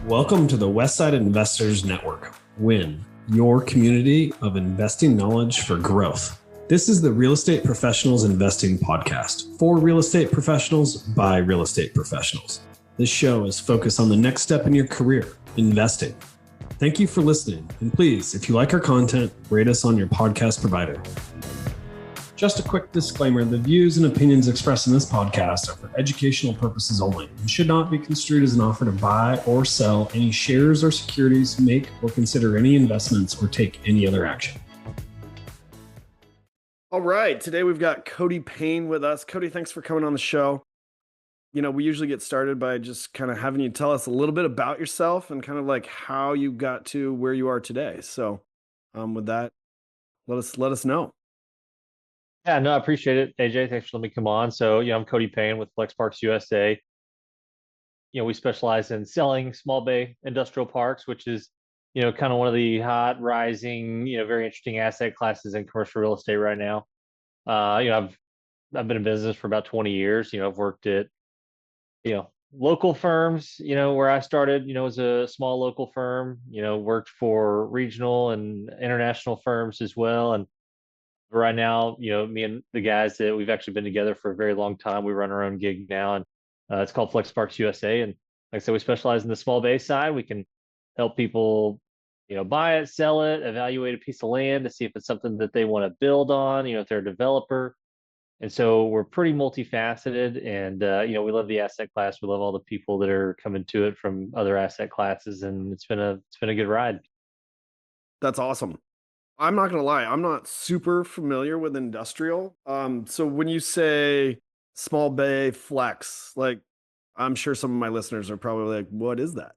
Welcome to the Westside Investors Network, WIN, your community of investing knowledge for growth. This is the Real Estate Professionals Investing Podcast for real estate professionals by real estate professionals. This show is focused on the next step in your career, investing. Thank you for listening. And please, if you like our content, rate us on your podcast provider. Just a quick disclaimer, the views and opinions expressed in this podcast are for educational purposes only and should not be construed as an offer to buy or sell any shares or securities, make or consider any investments, or take any other action. All right, today we've got Cody Payne with us. Cody, thanks for coming on the show. You know, we usually get started by just kind of having you tell us a little bit about yourself and kind of like how you got to where you are today. So with that, let us know. Yeah, no, I appreciate it, AJ. Thanks for letting me come on. So, I'm Cody Payne with Flex Parks USA. We specialize in selling small bay industrial parks, which is, kind of one of the hot, rising, very interesting asset classes in commercial real estate right now. I've been in business for about 20 years. I've worked at, local firms, where I started, as a small local firm, worked for regional and international firms as well. And right now, me and the guys that we've actually been together for a very long time, we run our own gig now, and it's called Flex Parks USA. And like I said, we specialize in the small bay side. We can help people, buy it, sell it, evaluate a piece of land to see if it's something that they want to build on, if they're a developer. And so we're pretty multifaceted, and we love the asset class. We love all the people that are coming to it from other asset classes, and it's been a good ride. That's awesome. I'm not going to lie, I'm not super familiar with industrial. So when you say small bay flex, like I'm sure some of my listeners are probably like, what is that?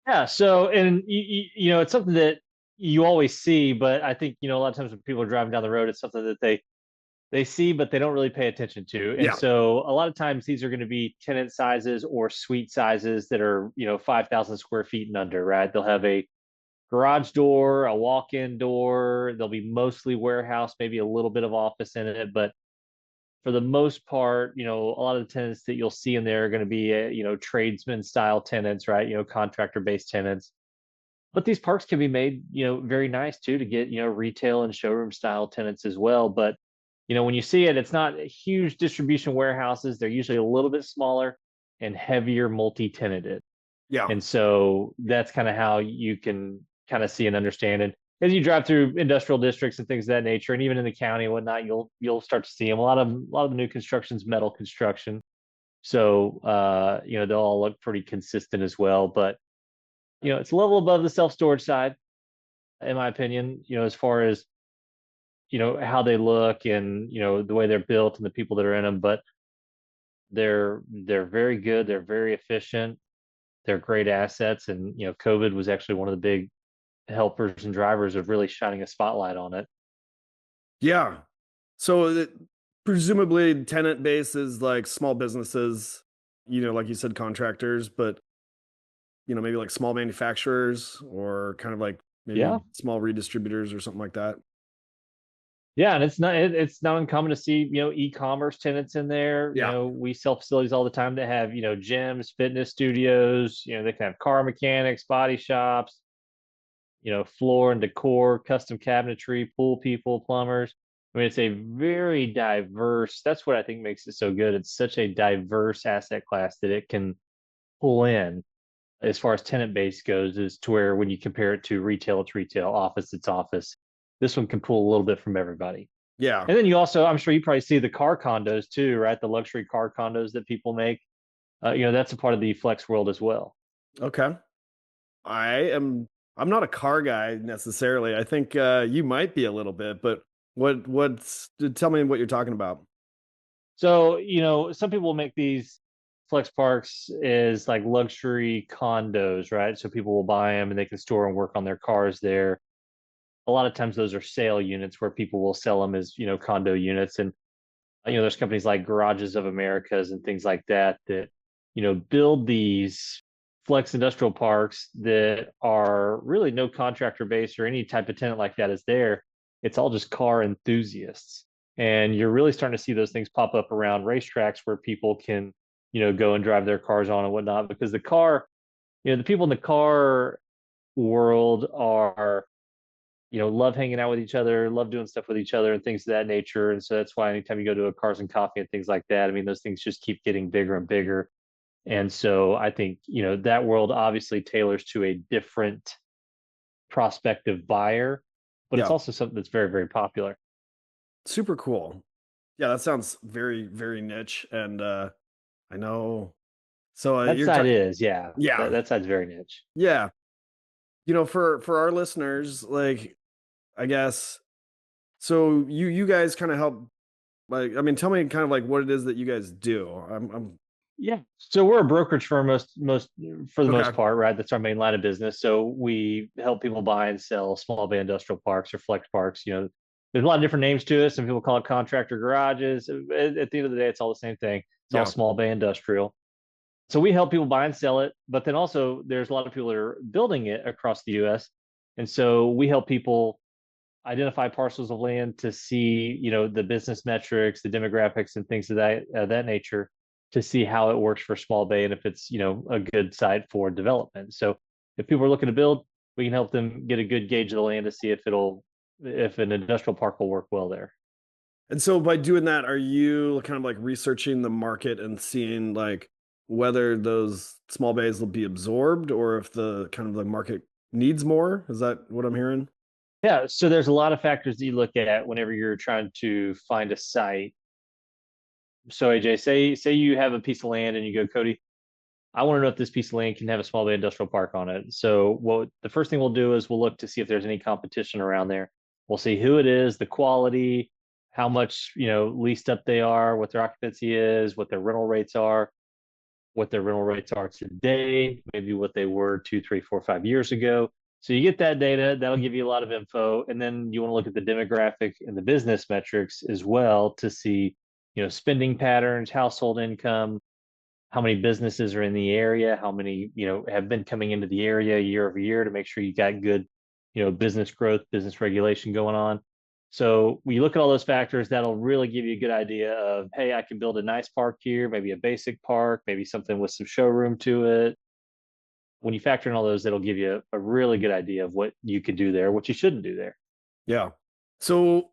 Yeah. So, and it's something that you always see, but I think, a lot of times when people are driving down the road, it's something that they see, but they don't really pay attention to. And so a lot of times these are going to be tenant sizes or suite sizes that are, 5,000 square feet and under, right? They'll have a garage door, a walk-in door. They'll be mostly warehouse, maybe a little bit of office in it. But for the most part, a lot of the tenants that you'll see in there are going to be, tradesman style tenants, right? Contractor-based tenants. But these parks can be made, very nice too, to get, retail and showroom style tenants as well. But, when you see it, it's not huge distribution warehouses. They're usually a little bit smaller and heavier multi-tenanted. Yeah. And so that's kind of how you can kind of see and understand it as you drive through industrial districts and things of that nature, and even in the county and whatnot. You'll start to see them. A lot of the new construction's metal construction, so they'll all look pretty consistent as well. But it's a level above the self-storage side, in my opinion. As far as how they look and the way they're built and the people that are in them, but they're very good. They're very efficient. They're great assets, and COVID was actually one of the big helpers and drivers of really shining a spotlight on it. Yeah. So presumably tenant base is like small businesses, like you said, contractors, but maybe like small manufacturers or kind of like maybe small redistributors or something like that. Yeah, and it's not uncommon to see, e-commerce tenants in there. Yeah. We sell facilities all the time that have, gyms, fitness studios, they can have car mechanics, body shops, floor and decor, custom cabinetry, pool people, plumbers. I mean, it's a very diverse, that's what I think makes it so good. It's such a diverse asset class that it can pull in as far as tenant base goes, is to where when you compare it to retail, it's retail, office, it's office. This one can pull a little bit from everybody. Yeah. And then you also, I'm sure you probably see the car condos too, right? The luxury car condos that people make. That's a part of the flex world as well. Okay. I'm not a car guy necessarily. I think you might be a little bit, but tell me what you're talking about. So, some people make these flex parks as like luxury condos, right? So people will buy them and they can store and work on their cars there. A lot of times those are sale units where people will sell them as, condo units. And, there's companies like Garages of Americas and things like that build these flex industrial parks that are really no contractor base or any type of tenant like that is there. It's all just car enthusiasts. And you're really starting to see those things pop up around racetracks where people can, go and drive their cars on and whatnot, because the car the people in the car world are, love hanging out with each other, love doing stuff with each other and things of that nature. And so that's why anytime you go to a Cars and Coffee and things like that, I mean, those things just keep getting bigger and bigger. And so I think, that world obviously tailors to a different prospective buyer, but it's Yeah. also something that's very, very popular. Super cool. Yeah, that sounds very, very niche. And I know. So That you're side talking, is, yeah, yeah, that side's very niche. yeah. For our listeners, like, I guess, so you guys kind of help, like, I mean, tell me kind of like what it is that you guys do. I'm Yeah. So we're a brokerage firm most for the most okay. part, right? That's our main line of business. So we help people buy and sell small bay industrial parks or flex parks. There's a lot of different names to it. Some people call it contractor garages. At the end of the day, it's all the same thing. It's all Yeah. small bay industrial. So we help people buy and sell it, but then also there's a lot of people that are building it across the US. And so we help people identify parcels of land to see, the business metrics, the demographics and things of that nature to see how it works for small bay and if it's, a good site for development. So if people are looking to build, we can help them get a good gauge of the land to see if an industrial park will work well there. And so by doing that, are you kind of like researching the market and seeing like whether those small bays will be absorbed or if the kind of the market needs more? Is that what I'm hearing? Yeah, so there's a lot of factors that you look at whenever you're trying to find a site. So AJ, say you have a piece of land and you go, Cody, I want to know if this piece of land can have a small bay industrial park on it. So what the first thing we'll do is we'll look to see if there's any competition around there. We'll see who it is, the quality, how much, leased up they are, what their occupancy is, what their rental rates are, what their rental rates are today, maybe what they were 2, 3, 4, 5 years ago. So you get that data, that'll give you a lot of info. And then you want to look at the demographic and the business metrics as well to see, spending patterns, household income, how many businesses are in the area, how many, have been coming into the area year over year to make sure you got good, business growth, business regulation going on. So when you look at all those factors, that'll really give you a good idea of, hey, I can build a nice park here, maybe a basic park, maybe something with some showroom to it. When you factor in all those, that'll give you a really good idea of what you could do there, what you shouldn't do there. Yeah. So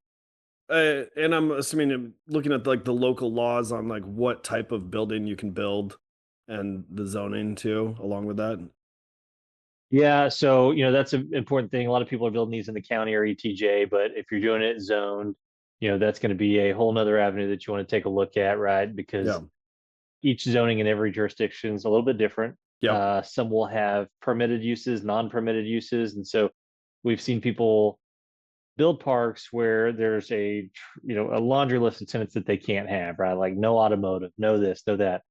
and I'm assuming looking at like the local laws on like what type of building you can build and the zoning too, along with that. Yeah, so that's an important thing. A lot of people are building these in the county or ETJ, but if you're doing it zoned, that's going to be a whole nother avenue that you want to take a look at, right? Yeah. Because each zoning in every jurisdiction is a little bit different. Yeah. Some will have permitted uses, non-permitted uses, and so we've seen people build parks where there's a laundry list of tenants that they can't have, right? Like no automotive, no this, no that.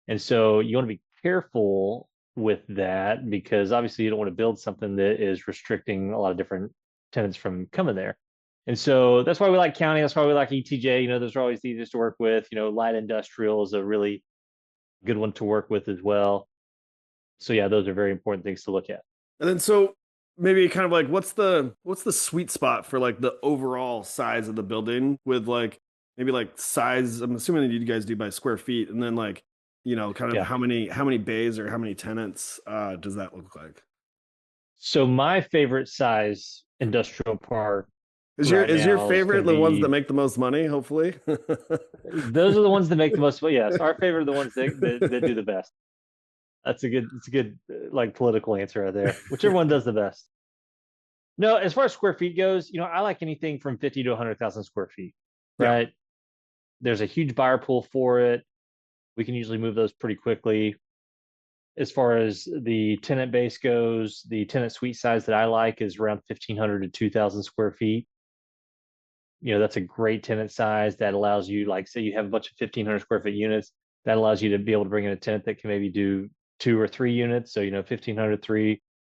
And so you want to be careful with that because obviously you don't want to build something that is restricting a lot of different tenants from coming there. And so that's why we like county. That's why we like ETJ. Those are always the easiest to work with. Light industrial is a really good one to work with as well. So yeah, those are very important things to look at. And then so maybe kind of like what's the sweet spot for like the overall size of the building with like maybe like size, I'm assuming that you guys do by square feet, and then like, kind of Yeah. how many bays or how many tenants does that look like? So my favorite size industrial park Is your right is your now is favorite going to the ones that be, make the most money, hopefully? those are the ones that make the most. But yes, our favorite are the ones that do the best. It's a good like political answer right there. Whichever one does the best. No, as far as square feet goes, I like anything from 50 to 100,000 square feet, Yeah. right? There's a huge buyer pool for it. We can usually move those pretty quickly. As far as the tenant base goes, the tenant suite size that I like is around 1,500 to 2,000 square feet. That's a great tenant size that allows you, like, say you have a bunch of 1,500 square foot units, that allows you to be able to bring in a tenant that can maybe do 2 or 3 units. So, 1,500,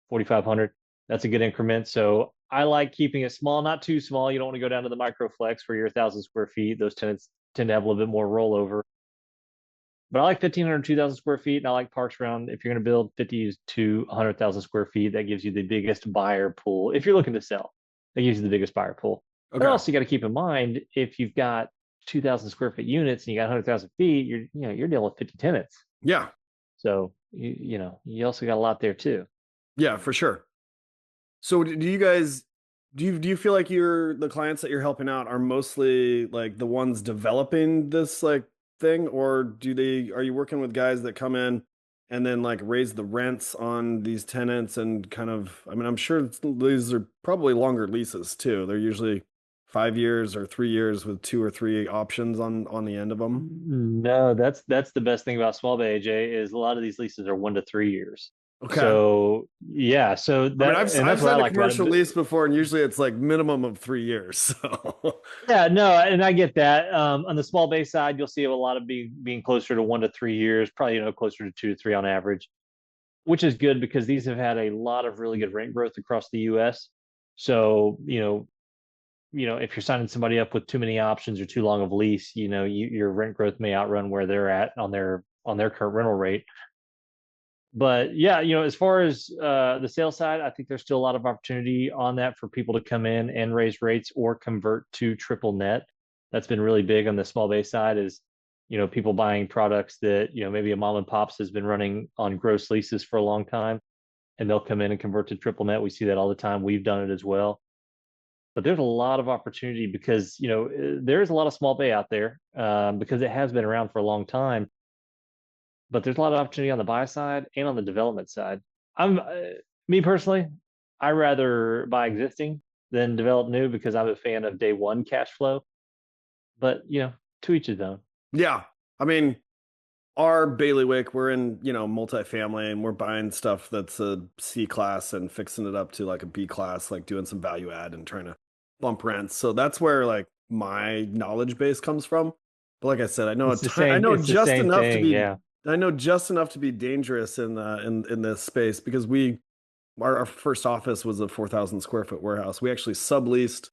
4,500, that's a good increment. So I like keeping it small, not too small. You don't want to go down to the micro flex where you're 1,000 square feet. Those tenants tend to have a little bit more rollover. But I like 1,500, 2,000 square feet. And I like parks around, if you're going to build 50 to 100,000 square feet, that gives you the biggest buyer pool. If you're looking to sell, that gives you the biggest buyer pool. But Okay. also you got to keep in mind, if you've got 2,000 square foot units and you got 100,000 feet, you're dealing with 50 tenants. Yeah. So you also got a lot there too. Yeah, for sure. So do you guys do you feel like the clients that you're helping out are mostly like the ones developing this like thing, or are you working with guys that come in and then like raise the rents on these tenants and kind of, I mean, I'm sure these are probably longer leases too. They're usually 5 years or 3 years with two or three options on the end of them. No, that's the best thing about small bay, AJ, is a lot of these leases are 1 to 3 years. Okay. So yeah, so I mean, that and I've that's what I signed a like about commercial it. lease before, and usually it's like minimum of 3 years. So Yeah, no, and I get that. On the small bay side, you'll see a lot of being closer to 1 to 3 years, probably closer to 2 to 3 on average, which is good because these have had a lot of really good rent growth across the U.S. So if you're signing somebody up with too many options or too long of lease, your rent growth may outrun where they're at on their current rental rate. But yeah, as far as the sales side, I think there's still a lot of opportunity on that for people to come in and raise rates or convert to triple net. That's been really big on the small bay side is, people buying products that, maybe a mom and pops has been running on gross leases for a long time and they'll come in and convert to triple net. We see that all the time. We've done it as well. But there's a lot of opportunity because, there's a lot of small bay out there because it has been around for a long time, but there's a lot of opportunity on the buy side and on the development side. I'm Me personally, I rather buy existing than develop new because I'm a fan of day one cash flow. But to each his own. yeah, I mean, our bailiwick, we're in, multifamily and we're buying stuff that's a C class and fixing it up to like a B class, like doing some value add and trying to bump rents. So that's where like my knowledge base comes from. But like I said, It's the same thing. Yeah. I know just enough to be dangerous in this space because our first office was a 4,000 square foot warehouse. We actually subleased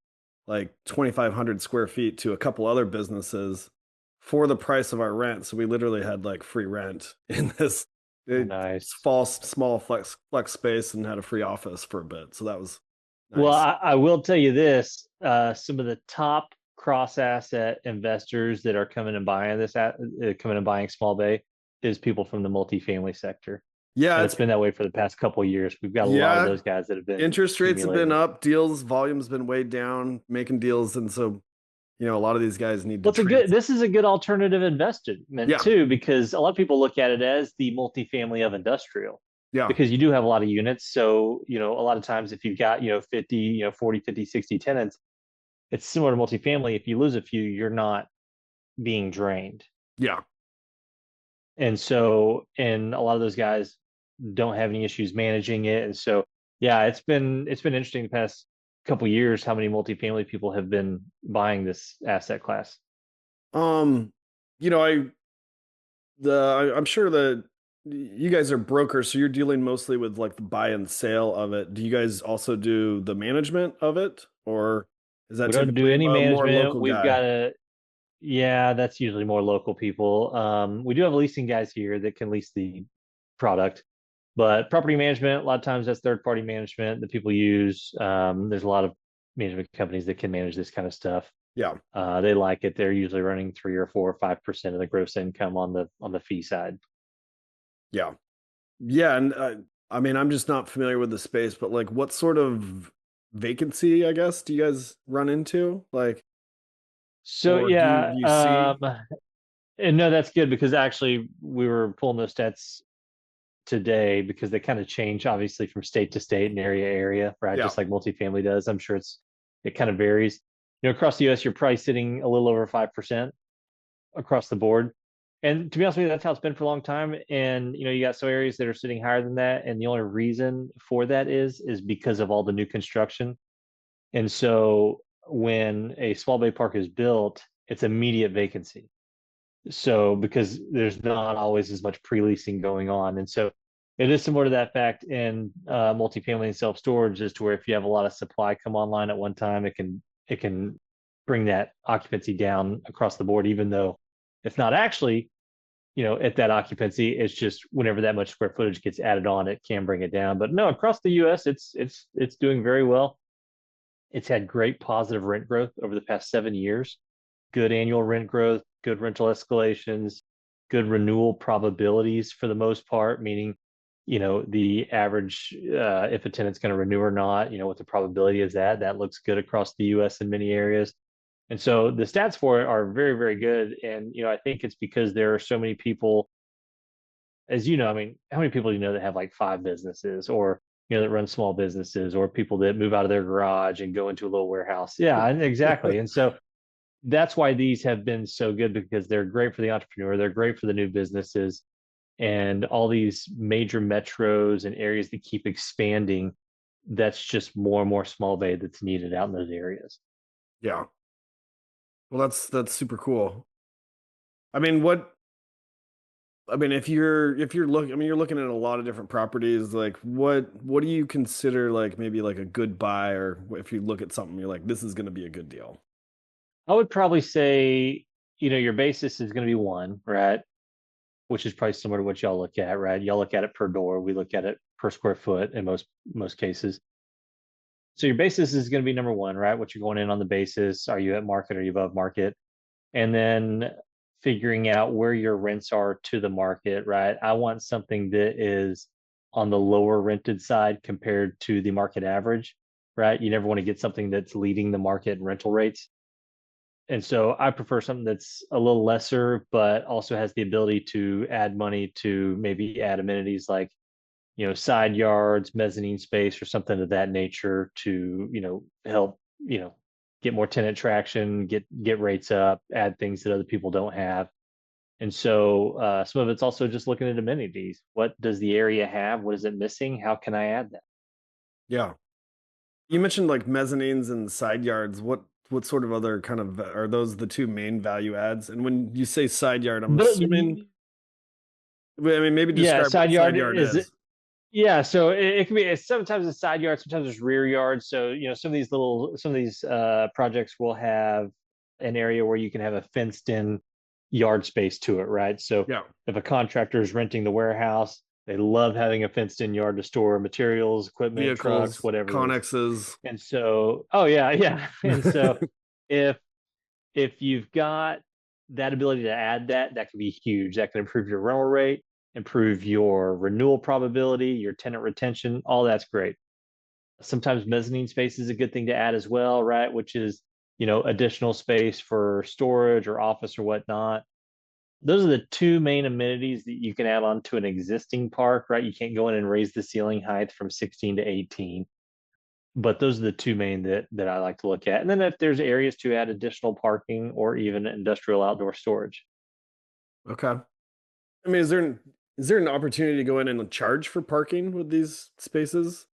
like 2,500 square feet to a couple other businesses for the price of our rent. So we literally had like free rent in this Nice. false small flex space and had a free office for a bit. So that was Well, nice. I will tell you this: some of the top cross asset investors that are coming and buying small bay is people from the multifamily sector, Yeah, and it's been that way for the past couple of years. We've got a lot of yeah. those guys that have been Interest rates have been accumulating. up, deals volume's been way down, making deals, and so a lot of these guys need to Well, trans. this is a good alternative investment Yeah, too, because a lot of people look at it as the multifamily of industrial, yeah, because you do have a lot of units. So, a lot of times if you've got, 50, 40, 50, 60 tenants, it's similar to multifamily. If you lose a few, you're not being drained. yeah. And a lot of those guys don't have any issues managing it. And so, yeah, it's been interesting the past couple of years how many multifamily people have been buying this asset class. Um, you know, I'm sure that you guys are brokers, so you're dealing mostly with like the buy and sale of it. Do you guys also do the management of it, or is that We don't do typically any a more management. local We've guy? got yeah, that's usually more local people. We do have leasing guys here that can lease the product, but property management, a lot of times that's third party management that people use. There's a lot of management companies that can manage this kind of stuff. Yeah, They like it. They're usually running 3 or 4 or 5% of the gross income on the fee side. yeah, yeah. And I mean, I'm just not familiar with the space, but like, what sort of vacancy, I guess, do you guys run into? Like, So or do you yeah, do you see? and no, that's good because actually we were pulling those stats today because they kind of change obviously from state to state and area to area, right? Yeah, Just like multifamily does. I'm sure it kind of varies. Across the US, you're probably sitting a little over 5% across the board. And to be honest with you, that's how it's been for a long time. And you got some areas that are sitting higher than that. And the only reason for that is because of all the new construction. And so when a small bay park is built, it's immediate vacancy. So because there's not always as much pre-leasing going on, and so it is similar to that fact in multifamily and self-storage, as to where if you have a lot of supply come online at one time, it can bring that occupancy down across the board, even though it's not actually at that occupancy. It's just whenever that much square footage gets added on, it can bring it down. But no, across the U.S., it's doing very well. It's had great positive rent growth over the past 7 years, good annual rent growth, good rental escalations. good renewal probabilities for the most part, meaning, the average, if a tenant's going to renew or not, what the probability is that looks good across the US in many areas. And so the stats for it are very, very good. And, I think it's because there are so many people, as you know, I mean, how many people do you know that have like 5 businesses, or, that run small businesses, or people that move out of their garage and go into a little warehouse? Yeah, exactly. And so that's why these have been so good, because they're great for the entrepreneur, they're great for the new businesses, and all these major metros and areas that keep expanding. That's just more and more small bay that's needed out in those areas. Yeah. Well, that's super cool. I mean, if you're looking, you're looking at a lot of different properties. Like, what do you consider like maybe like a good buy, or if you look at something, you're like, this is going to be a good deal? I would probably say, your basis is going to be one, right? Which is probably similar to what y'all look at, right? Y'all look at it per door. We look at it per square foot in most cases. So your basis is going to be number one, right? What you're going in on the basis. Are you at market? Are you above market? And then figuring out where your rents are to the market, right? I want something that is on the lower rented side compared to the market average, right? You never want to get something that's leading the market in rental rates. And so I prefer something that's a little lesser, but also has the ability to add money, to maybe add amenities like, side yards, mezzanine space, or something of that nature to, help, get more tenant traction, get rates up, add things that other people don't have. And so some of it's also just looking at amenities. What does the area have? What is it missing? How can I add that? Yeah. You mentioned like mezzanines and side yards. What sort of other kind of are those the two main value adds? And when you say side yard, I'm assuming, I mean, maybe Yeah, describe what side side yard yard is. is. Yeah, so it can be, it's sometimes a side yard, sometimes it's rear yard. So, some of these projects will have an area where you can have a fenced in yard space to it, right? So Yeah. if a contractor is renting the warehouse, they love having a fenced in yard to store materials, equipment, trucks, Vehicles, whatever it is. connexes. And so, oh yeah, yeah. And so if you've got that ability to add that, that can be huge. That can improve your rental rate, improve your renewal probability, your tenant retention. All that's great. Sometimes mezzanine space is a good thing to add as well, right? Which is, additional space for storage or office or whatnot. Those are the two main amenities that you can add on to an existing park, right? You can't go in and raise the ceiling height from 16 to 18. But those are the two main that I like to look at. And then if there's areas to add additional parking or even industrial outdoor storage. Okay. I mean, is there an opportunity to go in and charge for parking with these spaces?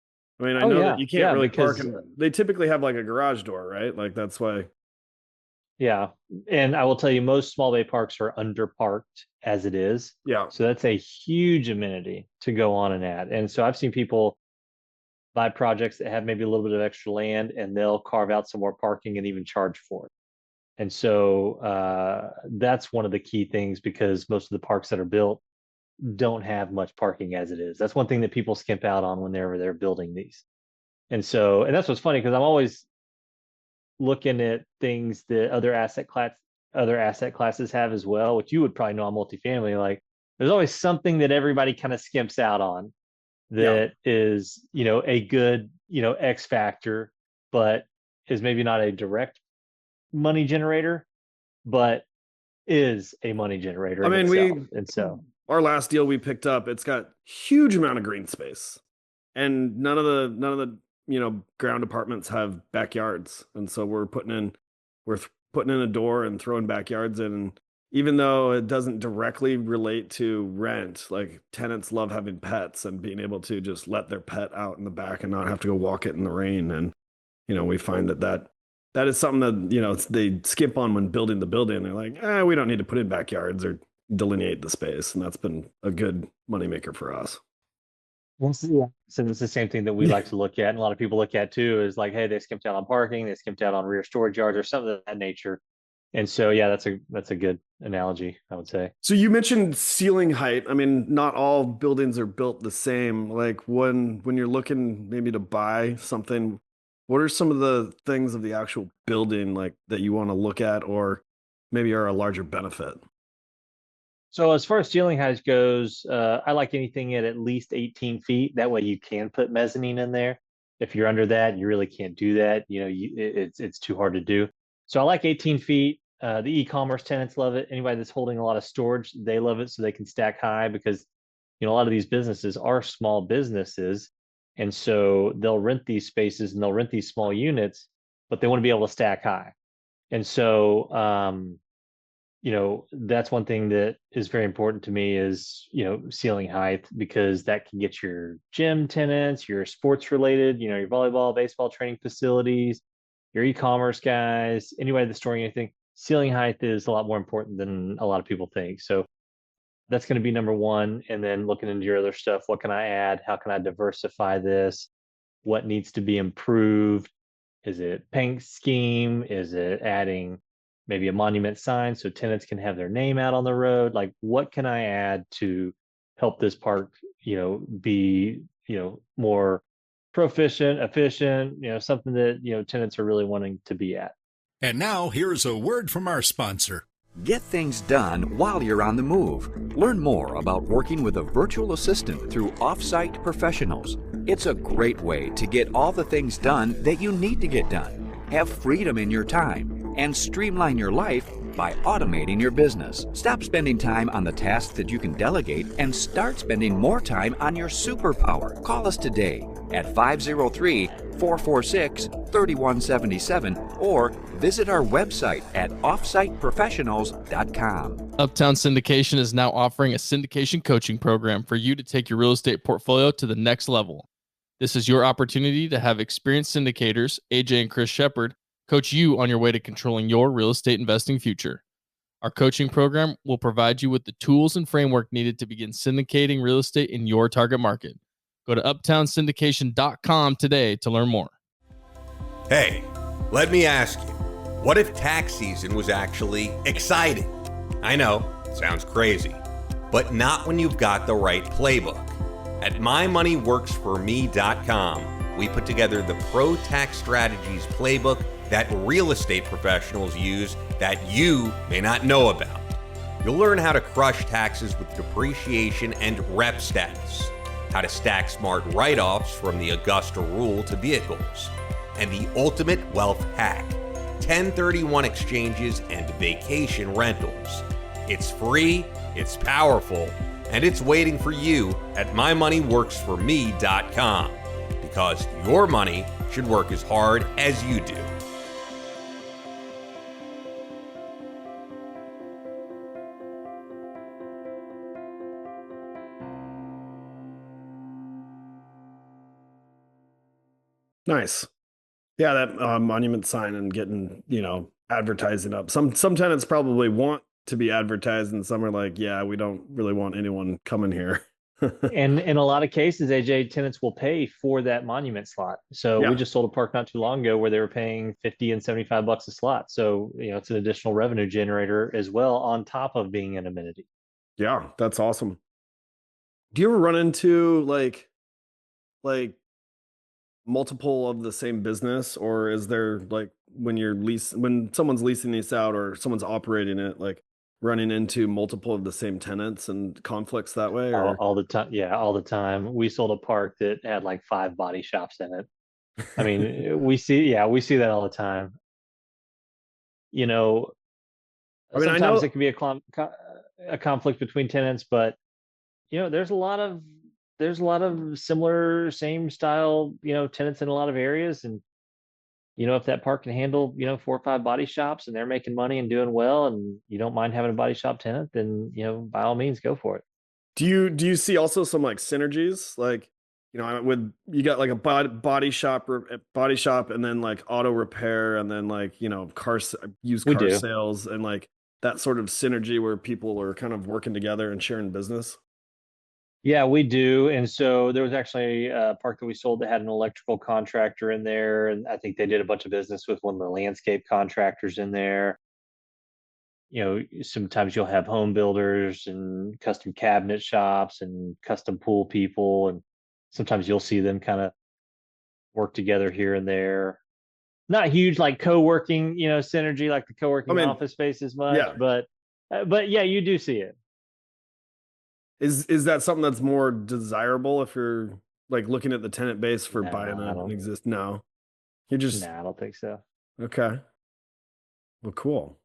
I mean, I Oh know that yeah, you can't yeah, really park, because and they typically have like a garage door, right? Like that's why. yeah, and I will tell you, most small bay parks are underparked as it is. Yeah. So that's a huge amenity to go on and add. And so I've seen people buy projects that have maybe a little bit of extra land, and they'll carve out some more parking and even charge for it. And so that's one of the key things, because most of the parks that are built don't have much parking as it is. That's one thing that people skimp out on whenever they're building these. And so, and that's what's funny, because I'm always looking at things that other asset classes have as well, which you would probably know on multifamily. Like, there's always something that everybody kind of skimps out on Yeah. that is, a good, X factor, but is maybe not a direct money generator, but is a money generator I in mean, itself. And so, our last deal we picked up, it's got huge amount of green space, and none of the ground apartments have backyards, and so we're putting in a door and throwing backyards in. And even though it doesn't directly relate to rent, like tenants love having pets and being able to just let their pet out in the back and not have to go walk it in the rain. And we find that is something that they skip on when building the building. They're like, we don't need to put in backyards or delineate the space, and that's been a good moneymaker for us. yeah. So it's the same thing that we like to look at, and a lot of people look at too, is like, hey, they skimped out on parking, they skimped out on rear storage yards, or something of that nature. And so, yeah, that's a good analogy, I would say. So you mentioned ceiling height. I mean, not all buildings are built the same. Like when you're looking maybe to buy something, what are some of the things of the actual building like that you want to look at, or maybe are a larger benefit? So as far as ceiling height goes, I like anything at least 18 feet. That way you can put mezzanine in there. If you're under that, you really can't do that. It's too hard to do. So I like 18 feet. The e-commerce tenants love it. Anybody that's holding a lot of storage, they love it so they can stack high because a lot of these businesses are small businesses, and so they'll rent these spaces and they'll rent these small units, but they want to be able to stack high. And so that's one thing that is very important to me is, ceiling height, because that can get your gym tenants, your sports related, your volleyball, baseball training facilities, your e-commerce guys, anybody that's storing anything. Ceiling height is a lot more important than a lot of people think. So that's going to be number one. And then looking into your other stuff, what can I add? How can I diversify this? What needs to be improved? Is it paint scheme? Is it adding maybe a monument sign so tenants can have their name out on the road? Like, what can I add to help this park, be, more proficient, efficient, something that, tenants are really wanting to be at. And now here's a word from our sponsor. Get things done while you're on the move. Learn more about working with a virtual assistant through Offsite Professionals. It's a great way to get all the things done that you need to get done. Have freedom in your time and streamline your life by automating your business. Stop spending time on the tasks that you can delegate and start spending more time on your superpower. Call us today at 503-446-3177 or visit our website at offsiteprofessionals.com. Uptown Syndication is now offering a syndication coaching program for you to take your real estate portfolio to the next level. This is your opportunity to have experienced syndicators, AJ and Chris Shepard, coach you on your way to controlling your real estate investing future. Our coaching program will provide you with the tools and framework needed to begin syndicating real estate in your target market. Go to uptownsyndication.com today to learn more. Hey, let me ask you, what if tax season was actually exciting? I know, it sounds crazy, but not when you've got the right playbook. At mymoneyworksforme.com, we put together the Pro Tax Strategies playbook that real estate professionals use that you may not know about. You'll learn how to crush taxes with depreciation and rep status, how to stack smart write-offs from the Augusta rule to vehicles, and the ultimate wealth hack, 1031 exchanges and vacation rentals. It's free, it's powerful, and it's waiting for you at mymoneyworksforme.com, because your money should work as hard as you do. Nice. Yeah, that monument sign and getting, advertising up. Some tenants probably want to be advertised, and some are like, yeah, we don't really want anyone coming here. And in a lot of cases, AJ, tenants will pay for that monument slot. So we just sold a park not too long ago where they were paying $50 and $75 a slot. So, it's an additional revenue generator as well on top of being an amenity. Yeah, that's awesome. Do you ever run into like multiple of the same business, or is there like when someone's leasing these out or someone's operating it, like running into multiple of the same tenants and conflicts that way? Or? All the time. Yeah, all the time. We sold a park that had like 5 body shops in it. I mean, we see that all the time. Sometimes it can be a conflict between tenants, but there's a lot of similar, same style, tenants in a lot of areas. And, if that park can handle, 4 or 5 body shops and they're making money and doing well, and you don't mind having a body shop tenant, then, by all means, go for it. Do you see also some like synergies, like, with you got like a body shop and then like auto repair and then like, used car sales and like that sort of synergy where people are kind of working together and sharing business? Yeah, we do. And so there was actually a park that we sold that had an electrical contractor in there. And I think they did a bunch of business with one of the landscape contractors in there. Sometimes you'll have home builders and custom cabinet shops and custom pool people. And sometimes you'll see them kind of work together here and there. Not huge like co-working, synergy, like the co-working office space as much. Yeah. But yeah, you do see it. Is that something that's more desirable if you're like looking at the tenant base for No, buying I an don't. exist? No, you're just Nah, I don't think so. okay. Well, cool.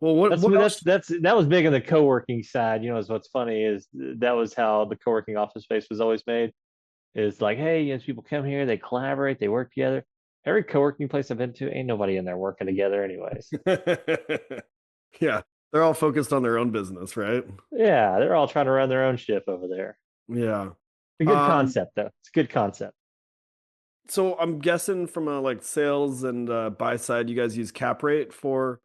Well, what That's else? that was big on the co-working side. You know, is what's funny is that was how the co-working office space was always made. Is like, hey, as people come here, they collaborate, they work together. Every co-working place I've been to, ain't nobody in there working together, anyways. Yeah, they're all focused on their own business, right? Yeah, they're all trying to run their own ship over there. Yeah. A good concept, though. It's a good concept. So I'm guessing from a like sales and buy side, you guys use cap rate for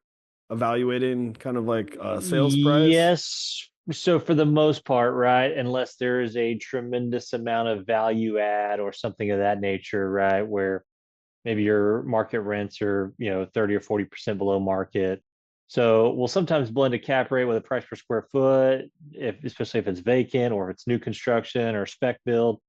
evaluating kind of like sales price. Yes. So for the most part, right, unless there is a tremendous amount of value add or something of that nature, right, where maybe your market rents are, 30 or 40% below market. So we'll sometimes blend a cap rate with a price per square foot, especially if it's vacant or if it's new construction or spec build.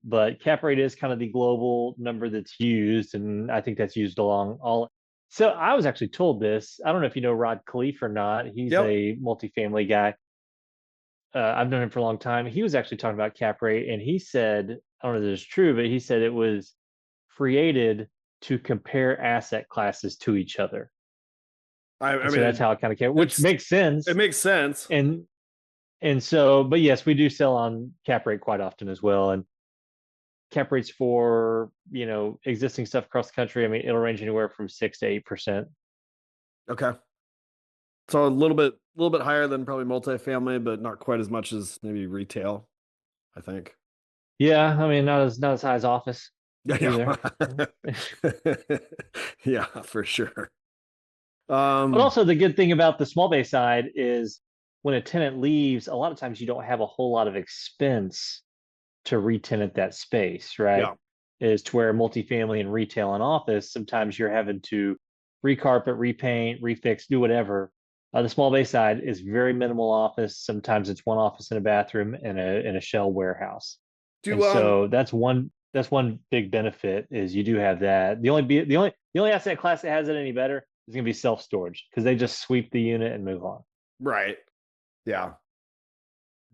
But cap rate is kind of the global number that's used, and I think that's used along all. So I was actually told this. I don't know if you know Rod Khleif or not. He's Yep. a multifamily guy. I've known him for a long time. He was actually talking about cap rate, and he said, I don't know if this is true, but he said it was created to compare asset classes to each other. I So mean, that's how it kind of came, which makes sense. It makes sense. And so, but yes, we do sell on cap rate quite often as well. And cap rates for, existing stuff across the country, I mean, it'll range anywhere from 6 to 8%. Okay. So a little bit higher than probably multifamily, but not quite as much as maybe retail, I think. Yeah, I mean, not as high as office either. Yeah, for sure. But also the good thing about the small bay side is when a tenant leaves, a lot of times you don't have a whole lot of expense to re-tenant that space, right? Yeah. Is to where multifamily and retail and office, sometimes you're having to recarpet, repaint, refix, do whatever. The small bay side is very minimal office. Sometimes it's one office and a bathroom and a shell warehouse. So that's one big benefit is you do have that. The only asset class that has it any better is going to be self storage because they just sweep the unit and move on. Right. Yeah.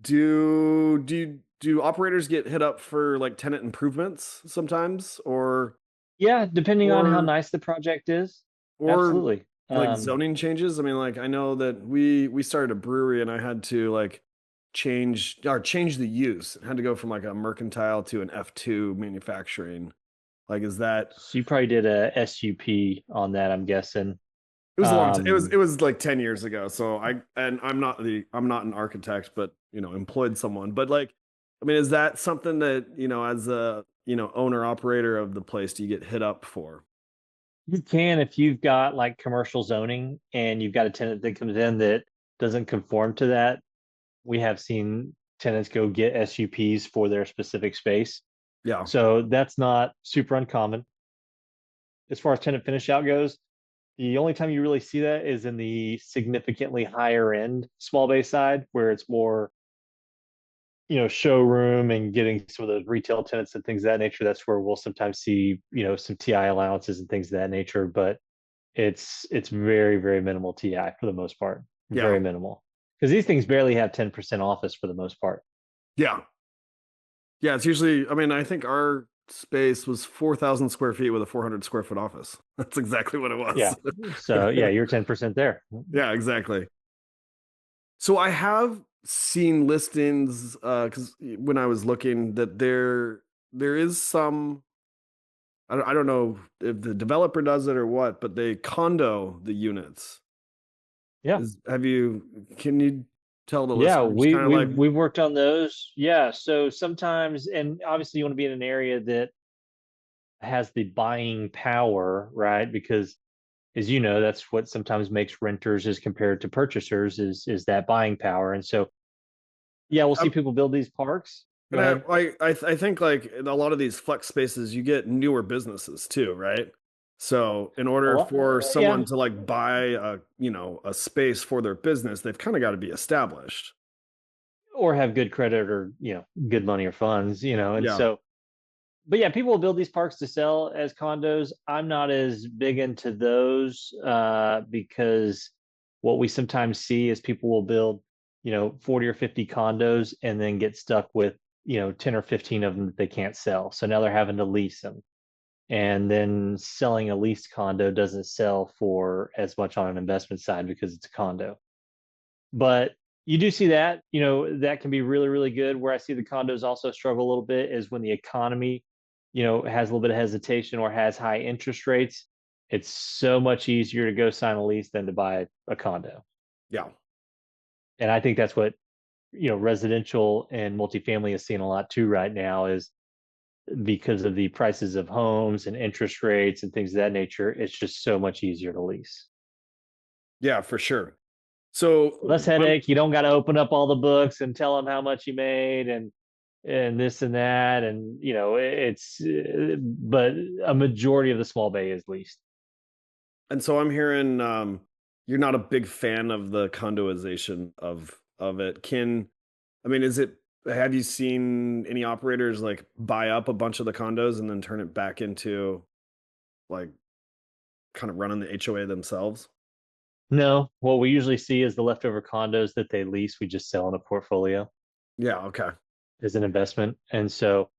Do operators get hit up for like tenant improvements sometimes, or yeah, depending on how nice the project is, or absolutely. Like zoning changes? I mean, like I know that we started a brewery and I had to like change the use. It had to go from like a mercantile to an F2 manufacturing. Like, is that? So you probably did a SUP on that, I'm guessing. It was a long time. It was like 10 years ago. So I'm not an architect, but employed someone. But like, I mean, is that something that, as a, owner operator of the place, do you get hit up for? You can if you've got like commercial zoning and you've got a tenant that comes in that doesn't conform to that. We have seen tenants go get SUPs for their specific space. Yeah. So that's not super uncommon. As far as tenant finish out goes, the only time you really see that is in the significantly higher end small bay side where it's more, showroom and getting some of those retail tenants and things of that nature. That's where we'll sometimes see, some TI allowances and things of that nature, but it's very, very minimal TI for the most part. Yeah. Very minimal. Because these things barely have 10% office for the most part. Yeah. Yeah, it's usually, I mean, I think our space was 4,000 square feet with a 400 square foot office. That's exactly what it was. Yeah. So yeah, you're 10% there. Yeah, exactly. So I have seen listings because when I was looking that there is some, I don't know if the developer does it or what, but they condo the units. Yeah. Can you tell the Yeah, listeners we've worked on those. Yeah. So sometimes, and obviously you want to be in an area that has the buying power, right? Because as you know, that's what sometimes makes renters as compared to purchasers is that buying power. And so yeah, we'll see people build these parks. And I think like in a lot of these flex spaces, you get newer businesses too, right? So in order for someone to like buy a space for their business, they've kind of got to be established. Or have good credit or, good money or funds, so, but yeah, people will build these parks to sell as condos. I'm not as big into those because what we sometimes see is people will build 40 or 50 condos and then get stuck with, 10 or 15 of them that they can't sell. So now they're having to lease them. And then selling a leased condo doesn't sell for as much on an investment side because it's a condo. But you do see that, that can be really, really good. Where I see the condos also struggle a little bit is when the economy, has a little bit of hesitation or has high interest rates. It's so much easier to go sign a lease than to buy a condo. Yeah. And I think that's what, residential and multifamily is seeing a lot too right now, is because of the prices of homes and interest rates and things of that nature. It's just so much easier to lease. Yeah, for sure. So less headache. You don't got to open up all the books and tell them how much you made and this and that. And, but a majority of the small bay is leased. And so I'm hearing you're not a big fan of the condoization of it. Have you seen any operators like buy up a bunch of the condos and then turn it back into like kind of running the HOA themselves? No, what we usually see is the leftover condos that they lease, we just sell in a portfolio. Yeah, okay. As an investment. And so,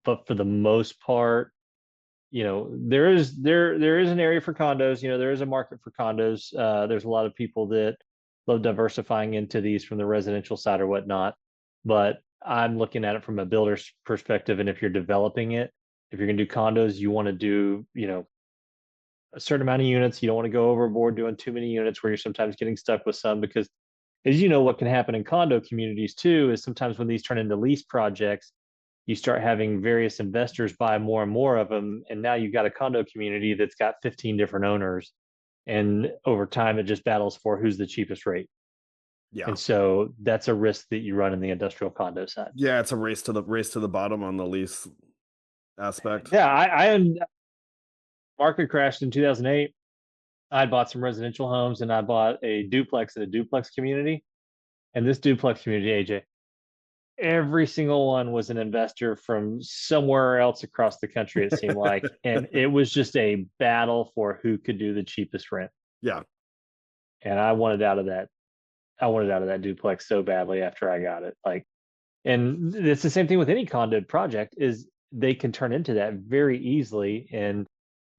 but for the most part, there is an area for condos, there is a market for condos. There's a lot of people that love diversifying into these from the residential side or whatnot. But I'm looking at it from a builder's perspective. And if you're developing it, if you're going to do condos, you want to do, a certain amount of units. You don't want to go overboard doing too many units where you're sometimes getting stuck with some, because as you know, what can happen in condo communities too is sometimes when these turn into lease projects, you start having various investors buy more and more of them. And now you've got a condo community that's got 15 different owners. And over time, it just battles for who's the cheapest rate. Yeah. And so that's a risk that you run in the industrial condo side. Yeah, it's a race to the bottom on the lease aspect. Yeah, I market crashed in 2008. I bought some residential homes and I bought a duplex in a duplex community. And this duplex community, AJ, every single one was an investor from somewhere else across the country, it seemed like. And it was just a battle for who could do the cheapest rent. Yeah. And I wanted out of that. I wanted out of that duplex so badly after I got it. And it's the same thing with any condo project, is they can turn into that very easily. And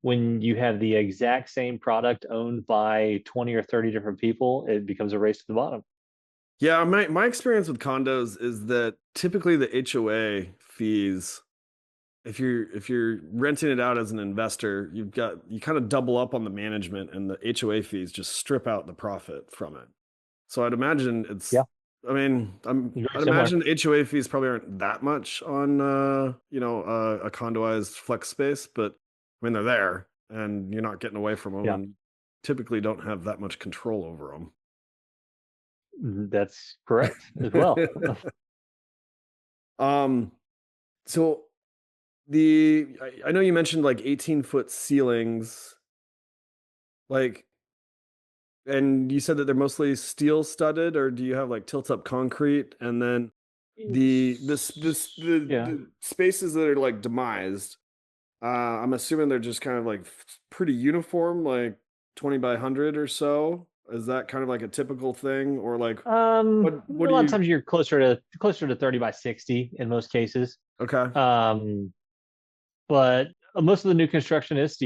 when you have the exact same product owned by 20 or 30 different people, it becomes a race to the bottom. Yeah, my experience with condos is that typically the HOA fees, if you're renting it out as an investor, you kind of double up on the management, and the HOA fees just strip out the profit from it. So I'd imagine it's I'd imagine the HOA fees probably aren't that much on a condoized flex space, but I mean, they're there and you're not getting away from them, and typically don't have that much control over them. That's correct as well. So I know you mentioned like 18-foot ceilings, and you said that they're mostly steel studded, or do you have like tilt up concrete? And then the spaces that are like demised, I'm assuming they're just kind of like pretty uniform, like 20 by 100 or so. Is that kind of like a typical thing, or like a lot of times you're closer to 30 by 60 in most cases. Okay. But most of the new construction is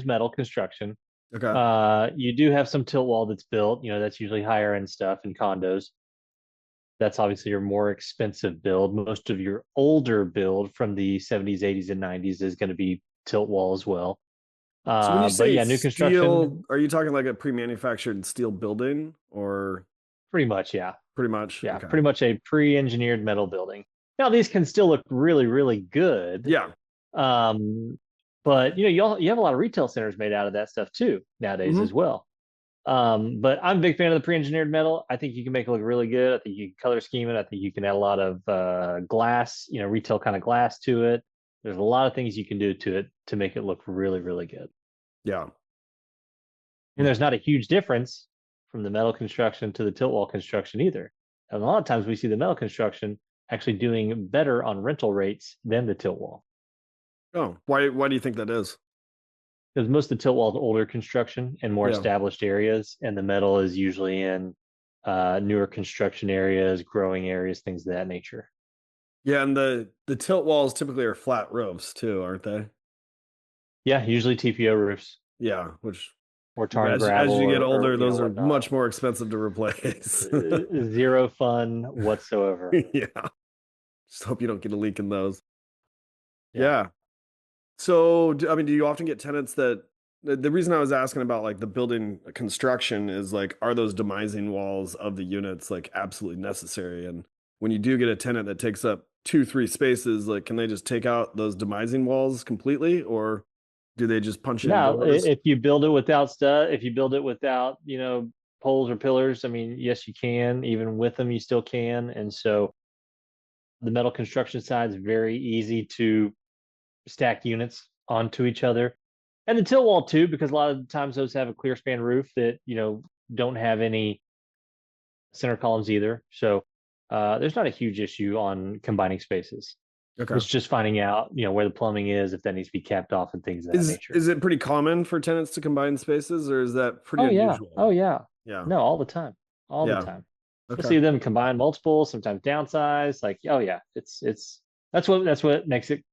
metal construction. Okay. You do have some tilt wall that's built, that's usually higher end stuff in condos. That's obviously your more expensive build. Most of your older build from the 70s, 80s, and 90s is going to be tilt wall as well. So when you say new steel, construction, are you talking like a pre-manufactured steel building, or? Pretty much, yeah. Pretty much. Yeah, okay. Pretty much a pre-engineered metal building. Now these can still look really, really good. Yeah. But you have a lot of retail centers made out of that stuff too nowadays as well. But I'm a big fan of the pre-engineered metal. I think you can make it look really good. I think you can color scheme it. I think you can add a lot of glass, retail kind of glass to it. There's a lot of things you can do to it to make it look really, really good. Yeah. And there's not a huge difference from the metal construction to the tilt wall construction either. And a lot of times we see the metal construction actually doing better on rental rates than the tilt wall. Oh, why do you think that is? Because most of the tilt wall is older construction and more established areas, and the metal is usually in newer construction areas, growing areas, things of that nature. Yeah, and the tilt walls typically are flat roofs too, aren't they? Yeah, usually TPO roofs Yeah, which or tar and as gravel you get older, or those are whatnot. much more expensive to replace. Zero fun whatsoever. Yeah. Just hope you don't get a leak in those. Yeah. Yeah. So, I mean, do you often get tenants that the reason I was asking about like the building construction is like, are those demising walls of the units like absolutely necessary? And when you do get a tenant that takes up 2-3 spaces, like, can they just take out those demising walls completely, or do they just punch in Now, doors? if you build it without if you build it without, poles or pillars, I mean, yes, you can. Even with them, you still can. And so the metal construction side is very easy to stack units onto each other. And the tilt wall too, because a lot of times those have a clear span roof that, don't have any center columns either. So there's not a huge issue on combining spaces. Okay. It's just finding out, where the plumbing is, if that needs to be capped off and things of that nature. Is it pretty common for tenants to combine spaces, or is that pretty unusual? Oh yeah. Yeah. No, all the time. All Yeah. the time. Okay. You'll see them combine multiple, sometimes downsize. Like, oh yeah, that's what makes it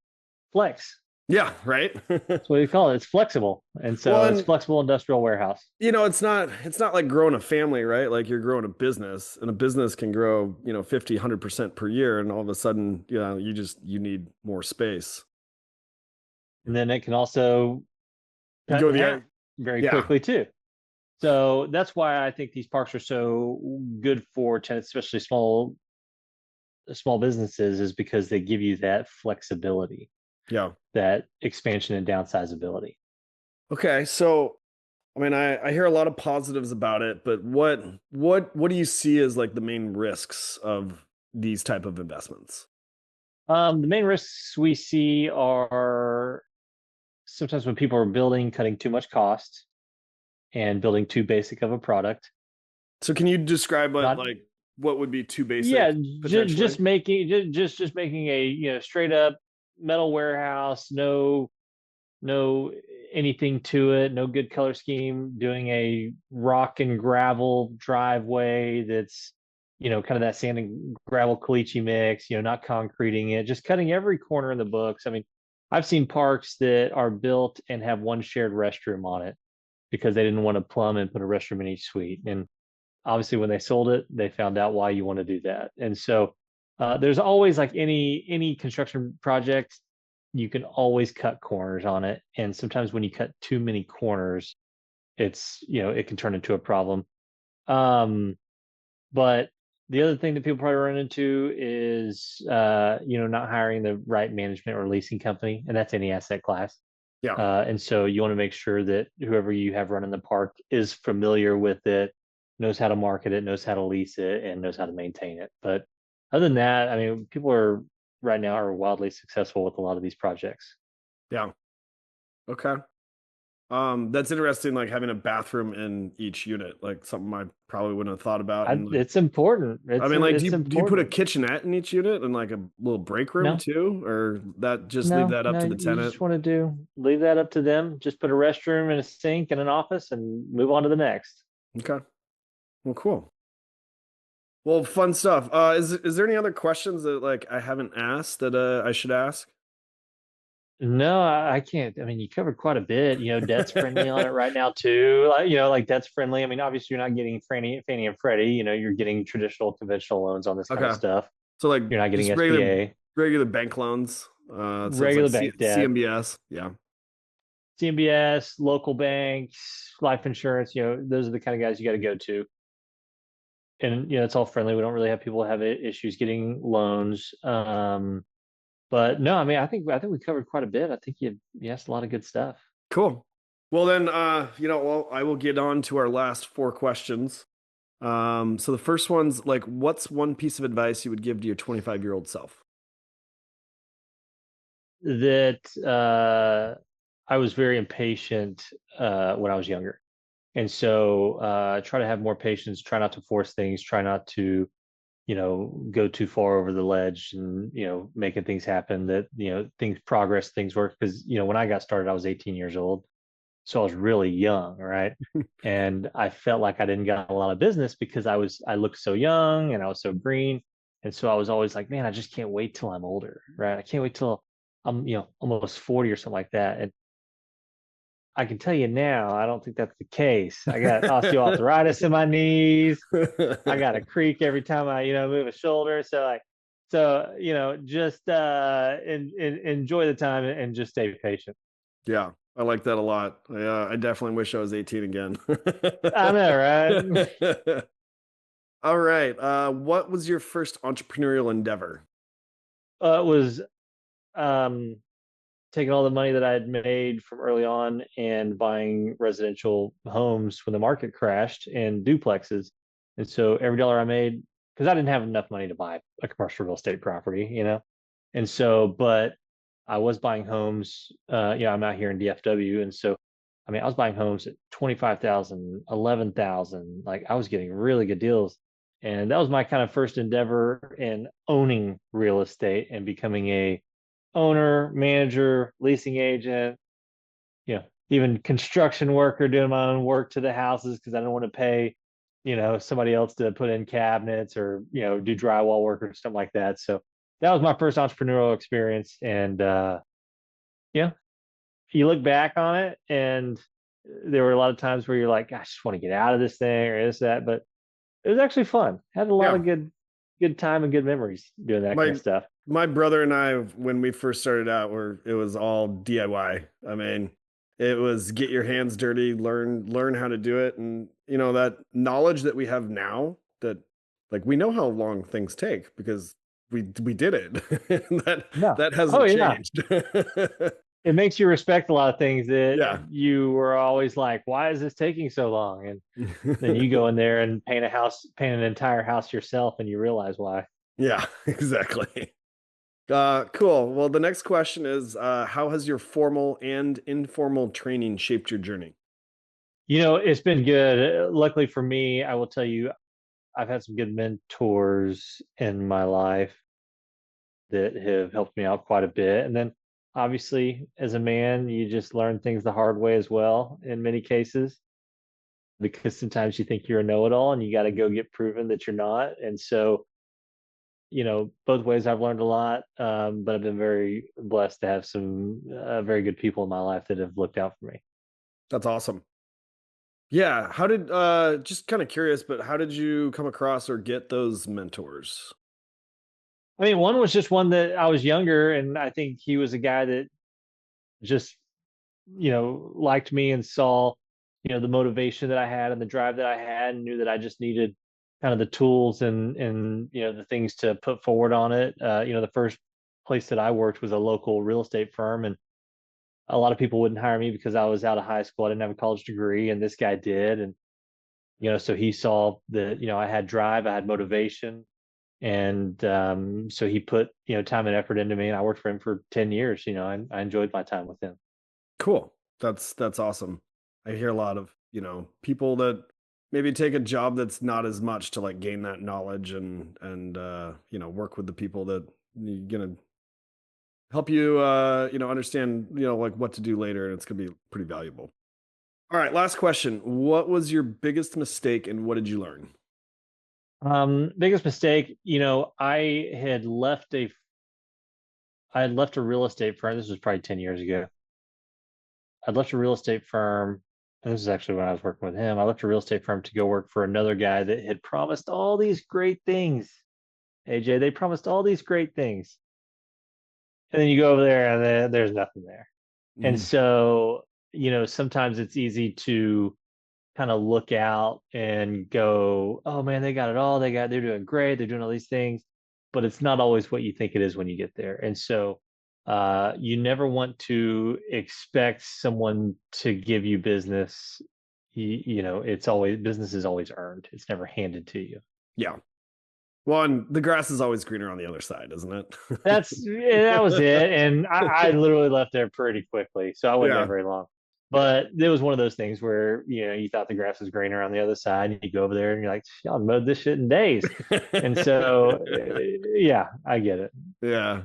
flex. Yeah, right. That's what you call it. It's flexible. And so it's flexible industrial warehouse. It's not like growing a family, right? Like you're growing a business, and a business can grow, 50, 100% per year. And all of a sudden, you need more space. And then it can also cut Go in the half other- very yeah. quickly too. So that's why I think these parks are so good for tenants, especially small businesses, is because they give you that flexibility. Yeah. That expansion and downsizability. Okay. So, I mean, I hear a lot of positives about it, but what do you see as like the main risks of these type of investments? The main risks we see are sometimes when people are cutting too much cost and building too basic of a product. So can you describe what would be too basic? Yeah, just making a straight up metal warehouse, no anything to it, no good color scheme, doing a rock and gravel driveway that's kind of that sand and gravel caliche mix, not concreting it, just cutting every corner in the books. I mean, I've seen parks that are built and have one shared restroom on it because they didn't want to plumb and put a restroom in each suite. And obviously when they sold it, they found out why you want to do that. And so there's always, like any construction project, you can always cut corners on it. And sometimes when you cut too many corners, it's, it can turn into a problem. But the other thing that people probably run into is, not hiring the right management or leasing company, and that's any asset class. Yeah. And so you want to make sure that whoever you have running the park is familiar with it, knows how to market it, knows how to lease it, and knows how to maintain it. But other than that, I mean, people right now are wildly successful with a lot of these projects. Yeah. Okay. That's interesting, like having a bathroom in each unit, like something I probably wouldn't have thought about. It's important. I mean, like, do you put a kitchenette in each unit and like a little break room too, or leave that up to the tenant? You just want to leave that up to them. Just put a restroom and a sink and an office and move on to the next. Okay. Well, cool. Well, fun stuff. Is there any other questions that like I haven't asked that I should ask? No, I can't. I mean, you covered quite a bit. Debt's friendly on it right now too. Like debt's friendly. I mean, obviously you're not getting Fannie and Freddie. You're getting traditional conventional loans on this kind of stuff. So like you're not getting SBA. Regular bank loans. Regular bank debt. CMBS. Yeah. CMBS, local banks, life insurance. Those are the kind of guys you got to go to. And it's all friendly. We don't really have people have issues getting loans. But no, I mean, I think we covered quite a bit. I think you asked a lot of good stuff. Cool. Well then, I will get on to our last 4 questions. So the first one's like, what's one piece of advice you would give to your 25-year-old self? That I was very impatient when I was younger. And so try to have more patience, try not to force things, try not to go too far over the ledge and, making things happen that, things progress, things work. Because, when I got started, I was 18 years old. So I was really young, right? And I felt like I didn't get a lot of business because I looked so young and I was so green. And so I was always like, man, I just can't wait till I'm older, right? I can't wait till I'm, almost 40 or something like that. And I can tell you now, I don't think that's the case. I got osteoarthritis in my knees. I got a creak every time I, move a shoulder. Just enjoy the time and just stay patient. Yeah, I like that a lot. I definitely wish I was 18 again. I know, right? All right. What was your first entrepreneurial endeavor? It was taking all the money that I had made from early on and buying residential homes when the market crashed and duplexes. And so every dollar I made, because I didn't have enough money to buy a commercial real estate property, And so, but I was buying homes, I'm out here in DFW. And so, I mean, I was buying homes at 25,000, 11,000. Like I was getting really good deals. And that was my kind of first endeavor in owning real estate and becoming a owner, manager, leasing agent, even construction worker, doing my own work to the houses because I don't want to pay, somebody else to put in cabinets or, do drywall work or something like that. So that was my first entrepreneurial experience. And, you look back on it and there were a lot of times where you're like, gosh, I just want to get out of this thing or that, but it was actually fun. Had a lot of good time and good memories doing that kind of stuff. My brother and I, when we first started out, it was all DIY. I mean, it was get your hands dirty, learn how to do it. And, that knowledge that we have now that like, we know how long things take because we did it. That hasn't changed. It makes you respect a lot of things that you were always like, why is this taking so long? And then you go in there and paint an entire house yourself and you realize why. Yeah, exactly. Cool. Well, the next question is, how has your formal and informal training shaped your journey? It's been good. Luckily for me, I will tell you, I've had some good mentors in my life that have helped me out quite a bit. And then obviously, as a man, you just learn things the hard way as well in many cases, because sometimes you think you're a know-it-all and you got to go get proven that you're not. And so, both ways I've learned a lot, but I've been very blessed to have some very good people in my life that have looked out for me. That's awesome. Yeah. How did, just kind of curious, but how did you come across or get those mentors? I mean, one was just one that I was younger, and I think he was a guy that just, liked me and saw, the motivation that I had and the drive that I had, and knew that I just needed kind of the tools and the things to put forward on it. The first place that I worked was a local real estate firm, and a lot of people wouldn't hire me because I was out of high school. I didn't have a college degree, and this guy did. And so he saw that I had drive, I had motivation, and so he put time and effort into me, and I worked for him for 10 years. I enjoyed my time with him. Cool. That's awesome. I hear a lot of people that maybe take a job that's not as much to like gain that knowledge and work with the people that you're gonna help you understand like what to do later, and it's gonna be pretty valuable. All right, last question. What was your biggest mistake and what did you learn? Biggest mistake, I had left a real estate firm. This was probably 10 years ago. I'd left a real estate firm, and this is actually when I was working with him. I left a real estate firm to go work for another guy that had promised all these great things. AJ, they promised all these great things. And then you go over there and there's nothing there. And so, sometimes it's easy to kind of look out and go, oh man, they got it all. They're doing great. They're doing all these things, but it's not always what you think it is when you get there. And so you never want to expect someone to give you business. It's always, business is always earned. It's never handed to you. Yeah. Well, and the grass is always greener on the other side, isn't it? That was it. And I literally left there pretty quickly. So I wasn't there very long. But it was one of those things where, you thought the grass was greener on the other side, and you go over there and you're like, y'all mowed this shit in days. And so, yeah, I get it. Yeah.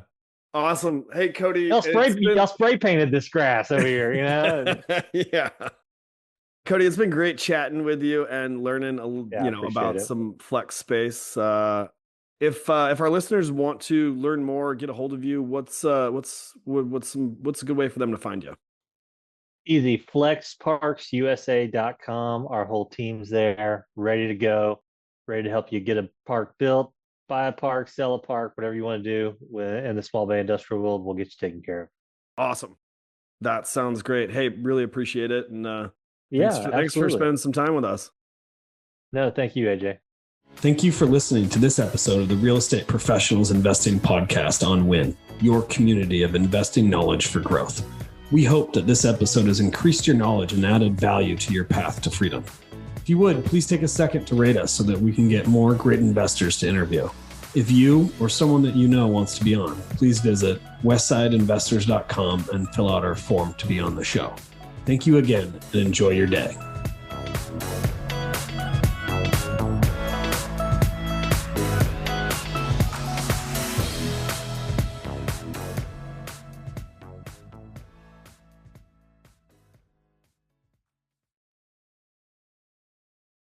Awesome. Hey, Cody. Y'all spray painted this grass over here, you know? Yeah. Cody, it's been great chatting with you and learning about some Flex Space. If our listeners want to learn more, get a hold of you, what's a good way for them to find you? Easy. flexparksusa.com. Our whole team's there, ready to go, ready to help you get a park built, buy a park, sell a park, whatever you want to do in the small bay industrial world, we'll get you taken care of. Awesome. That sounds great. Hey, really appreciate it. And yeah, thanks for spending some time with us. No, thank you, AJ. Thank you for listening to this episode of the Real Estate Professionals Investing Podcast on WIN, your community of investing knowledge for growth. We hope that this episode has increased your knowledge and added value to your path to freedom. If you would, please take a second to rate us so that we can get more great investors to interview. If you or someone that you know wants to be on, please visit westsideinvestors.com and fill out our form to be on the show. Thank you again and enjoy your day.